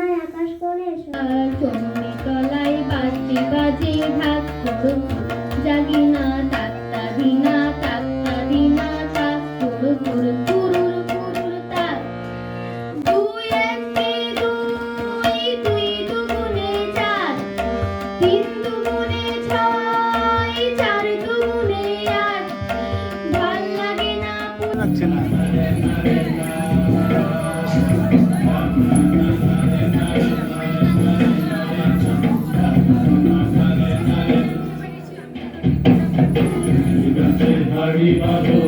আমায় আকাশ করে চন্ডী তলায় বাজে বাজে ঢাক করো জাগি না তাত্তা দিনা তাক করো করো কুরুর কুরুর তাক দুই একে দুই দুই দুগুণে চার তিন দুগুণে ছয় চার দুগুণে আট ভাল লাগে না হাড়ি বাঁধো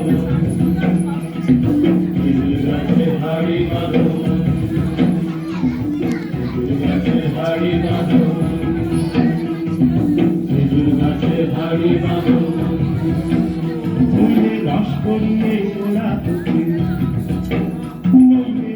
হাড়ি বাঁধো হাড়ি বাঁধো গাছে হাড়ি বাঁধো রস পড়িয়ে গোড়া পুকুর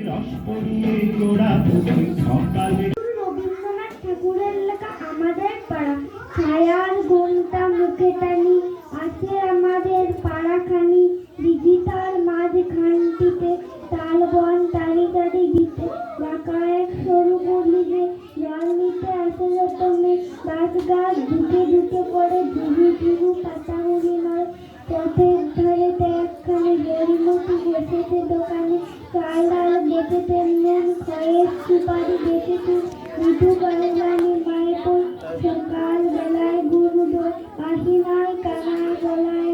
রস পড়িয়ে গোড়া পুকুর সকালে রবীন্দ্রনাথ ঠাকুরের লেখা আমাদের পাড়া ছায়ার ঘন্টা মুখে টানি আছে আমাদের পাড়াখানি দিঘিতার মাঝখানটিতে তাল বন টানি টানি দিতে বাঁকা এক সরু গলিতে জল নিতে আসে তুমি গাছ গাছ ঢুকে ঢুকে পড়ে ঝুড়ু ঝুড়ু পাতাগুলি নয় পথের ধারেতে একখানে গড়িমতি বসেছে দোকানে চাল ডাল বেঁচেছে নুন খয়ের সুপারি বেঁচেছে মৃদু গানে গানে মায়ের কই সকাল বেলায় গুরু দোল আসি নয় কানা গলায়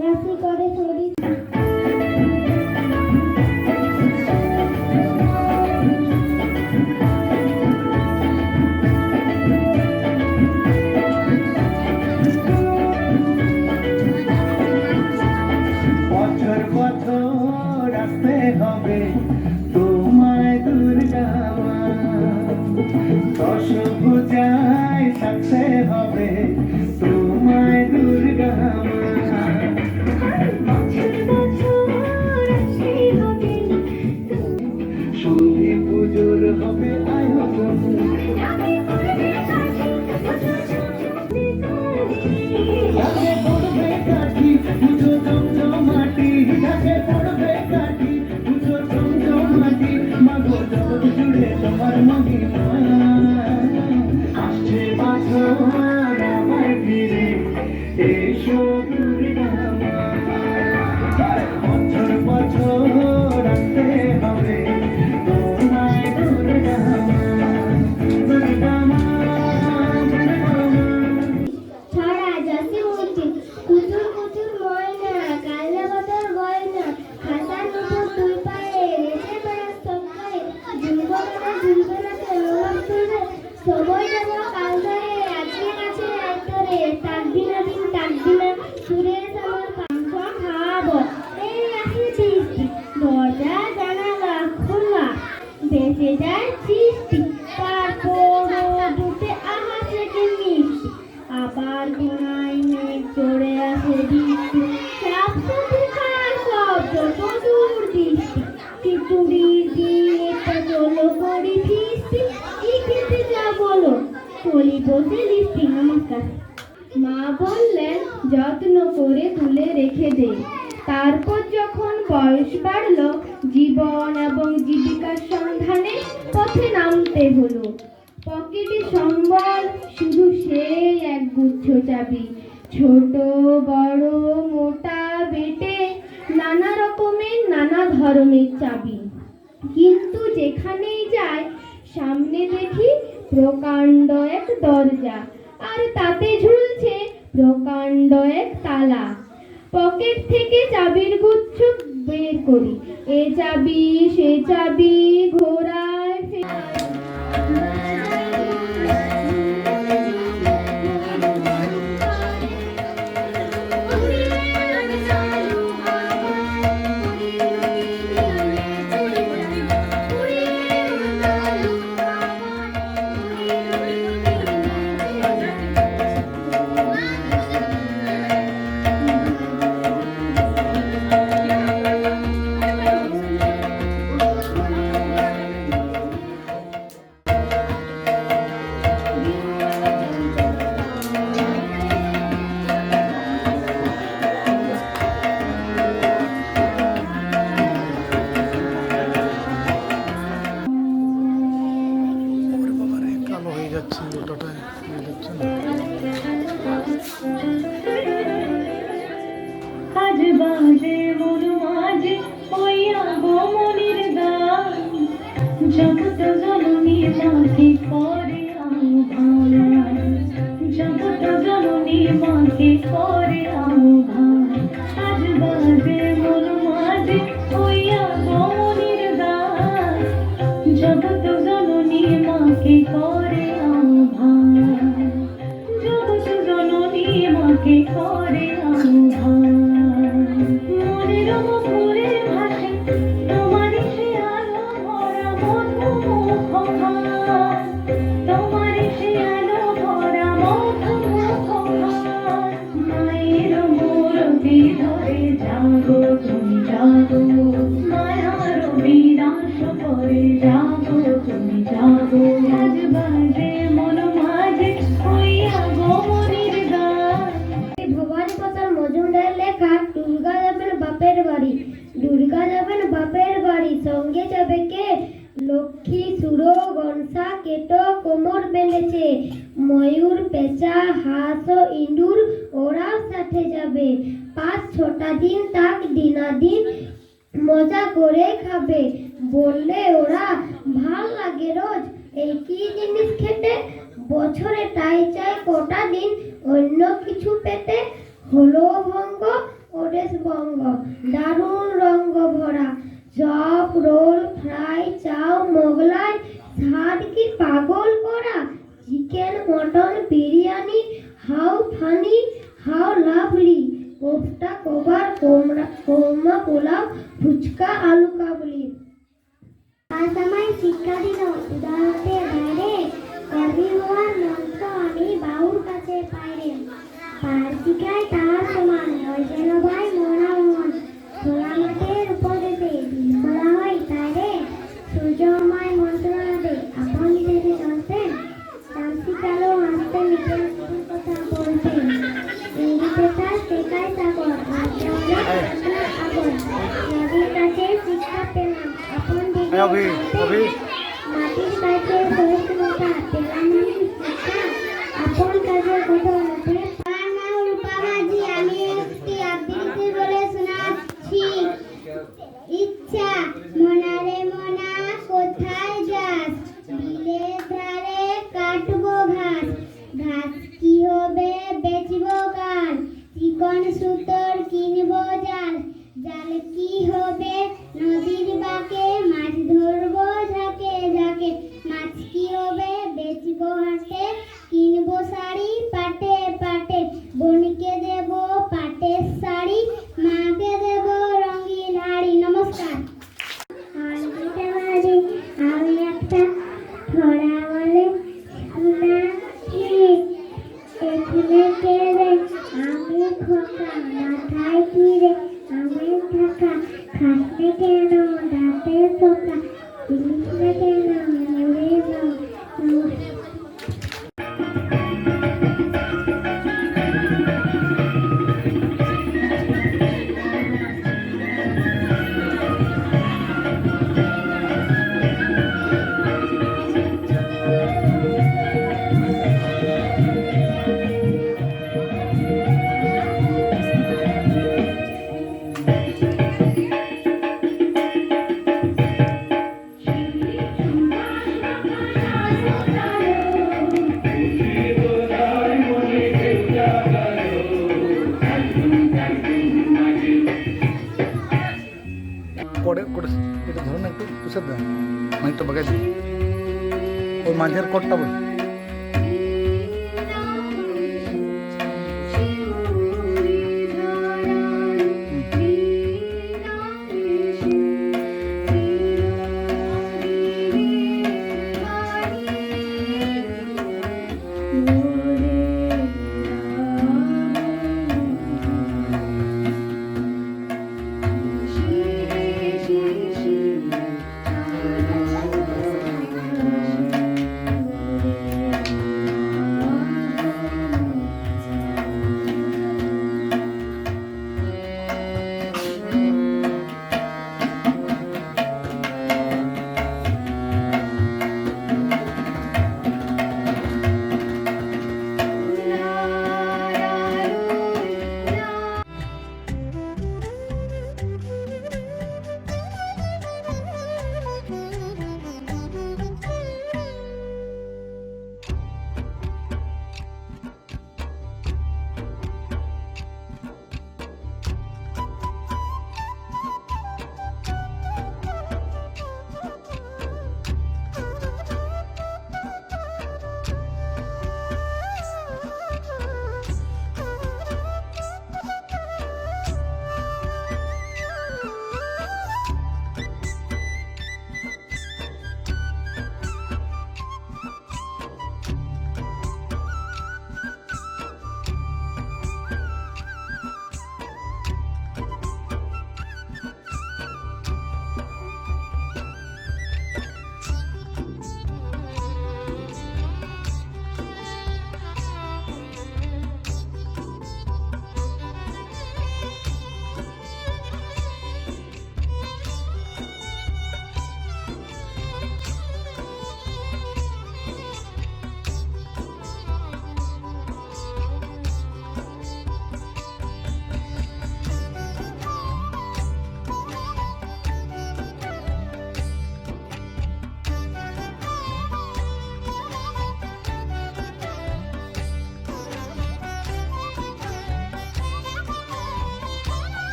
রাশি করে শরীর বছর বছর আসতে হবে তোমায় দুর্গা মা দশ পূজায় থাকতে হবে তোমায় দুর্গা মা সন্ধি পুজোর হবে আয়োজন পড়বে কাঠি পুজো জমজমাটি ঢাকে পড়বে কাঠি পুজো জমজমাটি মাগো জগৎ জুড়ে তোমার মহিমা আসছে বছর আবার ফিরে এসো দুর্গা মা বছর বছর আসতে হবে তোমায় দুর্গা মা দুর্গা মা ছড়া জাসি উঠি কুতুর কুতুর ময়না কালা বাদর গয়না খাতার উপর দুই পায়ে রেখে বেড়াস সকালে ঝুলবে না লোক তুলবে সবই যাব কাল ধরে আজকে কাছে এক ধরে তাকবি না দিন তাকবি না সুরের আমার পাংখ খাওয়াবো এই আসি বৃষ্টি দরজা জানালা খোলা বেঁচে যায় সৃষ্টি তারপর দুটে আহার থেকে মিষ্টি আবার ঘনায় মেঘ চড়ে আসে বৃষ্টি সাপ সাথে খায় শব্দ মধুর দৃষ্টি খিচুড়ির দিয়েটা চলো করি ফিস্টি কি খেতে যা বলো কলি বসে লিস্টি নমস্কার মা বললেন যত্ন করে তুলে রেখে দে তারপর যখন বয়স বাড়লো জীবন এবং জীবিকার সন্ধানে পথে নামতে হলো পকেটে সম্বল শুধু সেই এক গুচ্ছ চাবি ছোট বড় মোটা বেটে নানা রকমের নানা ধরনের চাবি কিন্তু যেখানেই যায় সামনে দেখি প্রকাণ্ড এক দরজা আর তাতে ঝুলছে প্রকাণ্ড এক তালা পকেট থেকে চাবির গুচ্ছ বের করি এ চাবি সে চাবি ঘোড়ায় যাচ্ছি অটোটায় যাচ্ছে না। আজ বাজে মন মাঝে হইয়া গোমনির গান জগৎ জননী মাকে করে আহ্বান জগৎ জননী মাকে করে আহ্বান আজ বাজে মন মাঝে হইয়া গোমনির গান জগৎ জননী মাকে করে আহ্বান জগৎ জননী মাকে করে আহ্বান মনের মুখে ভাসে তোমারই সে আলো ভরা মধুমুখ গান তোমারই সে আলো ভরা মধুমুখ গান মায়ের মূরতি ধরে জাগো তুমি জাগো মায়ার বিনাশ করে জাগো তুমি জাগো আজ বাজে মন মাঝে হইয়া গোমনির গান ভবানী প্রসাদ মজুমদার লেখা দুর্গা যাবেন বাপের বাড়ি। দুর্গা যাবেন বাপের বাড়ি, সঙ্গে যাবে কে? লক্ষ্মী, সুরো, গনসা, কেটো কোমর বেঁধেছে। ময়ূর, পেঁচা, হাঁস ও ইঁদুর ওরাও সাথে যাবে। 5-6টা দিন তাক দিনাদিন মজা করে খাবে। বললে ওরা ভাল লাগে রোজ একই জিনিস খেতে, বছরে তাই চাই কটা দিন অন্য কিছু পেতে। হলো ভঙ্গ ওদেশ বঙ্গ, দারুণ রঙ্গ ভরা। চপ, রোল, ফ্রাই, চাও, মোগলাই, স্বাদ কি পাগল করা। Chicken, mutton, biryani, how funny, how lovely. Kofta, কভার, কোরমা, পোলাও, ফুচকা, আলু কাবলি। আজ আমায় শিক্ষা দিল উদাহরণে বাইরে, কবি হওয়ার মন্ত্র আমি বাউর কাছে পাইরে। পার শিখায় তার সমান হয় যেন ভাই মরা মন। খোলা মাঠের উপদেশে করা হয় তাইরে, সূর্য আমায় মন্ত্রণা দে আপন দেশে চলতেন। তার শিখালো হাসতে মিটে কথা বলতেন। ইংরেজিতে তার শেখায় সাগর, আগর নদীর কাছে শিক্ষা পেলাম আপন দেশে চলতেন। মাটির কাছে সহিষ্ণুতা পেলাম শিক্ষা আপন কাজের কথা মতে। আমার নাম রূপা মাঝি, আমি একটি আবৃত্তি বলে শোনাচ্ছি। ইচ্ছা, মনারে মনা কোথায় যাস? বিলের ধারে কাটবো ঘাস। ঘাস কি হবে বেচবো কাল? চিকন সুতোর কিনবো জাল। জাল কি হবে নদীর বাঁকে? মাছ ধরবো ঝাঁকে ঝাঁকে। মাছ কি হবে বেচবো হাটে। কিনবো শাড়ি পাটে পাটে। বোনকে দেব পাটের শাড়ি, মাকে দেব রঙিন হাড়ি। নমস্কার। আমি একটা ছড়া বলে শোনাচ্ছি। এখানে কেড়ে আমি খোকা, মাথায় কিরে আমি থাকা। খাসনে কেন দাঁতে পোকা, ইলিশে কেন মরে যাও। করে করে এটা ধরুন একটু পুষে দেন, মাইকটা বাগাই দিন। ওই মাঝের কোটটা বলি।